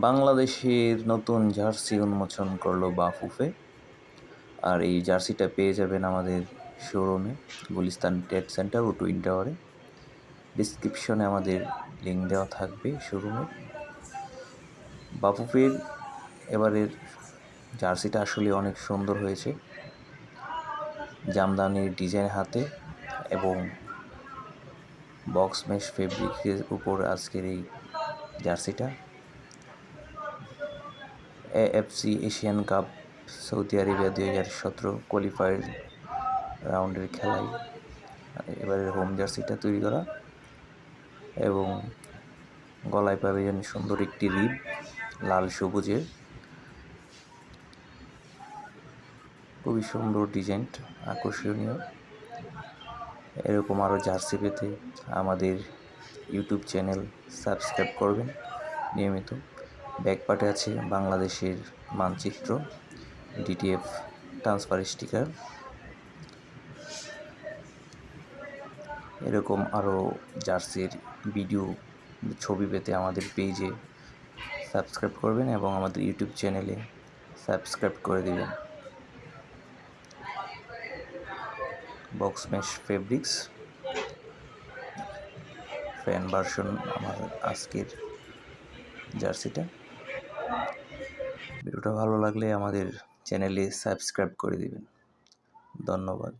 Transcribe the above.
বাংলাদেশের নতুন জার্সি উন্মোচন করলো বাফুফে। আর এই জার্সিটা পেয়ে যাবেন আমাদের শোরুমে, গুলিস্তান ট্রেড সেন্টার ও টুইন টাওয়ারে। ডিসক্রিপশনে আমাদের লিঙ্ক দেওয়া থাকবে শোরুমের। বাফুফের এবারের জার্সিটা আসলে অনেক সুন্দর হয়েছে, জামদানির ডিজাইন হাতে এবং বক্স মেশ ফেব্রিকের উপর আজকের এই জার্সিটা। AFC Asian Cup Saudi Arabia 2017 qualifier রাউন্ডের খেলায় এবারের হোম জার্সিটা তৈরি করা, এবং গলায় পাবেন সুন্দর একটি রিব লাল সবুজের, খুবই সুন্দর ডিজাইন, আকর্ষণীয়। এরকম আরও জার্সি পেতে আমাদের ইউটিউব চ্যানেল সাবস্ক্রাইব করবেন নিয়মিত। ব্যাকপার্টে আছে বাংলাদেশের মানচিত্র, ডিটিএফ ট্রান্সফার স্টিকার। এরকম আরও জার্সির ভিডিও ছবি পেতে আমাদের পেজে সাবস্ক্রাইব করবেন এবং আমাদের ইউটিউব চ্যানেলে সাবস্ক্রাইব করে দেবেন। Box mesh fabrics fan version আমার আজকের জার্সিটা। ভিডিওটা ভালো লাগলে আমাদের চ্যানেলে সাবস্ক্রাইব করে দিবেন। ধন্যবাদ।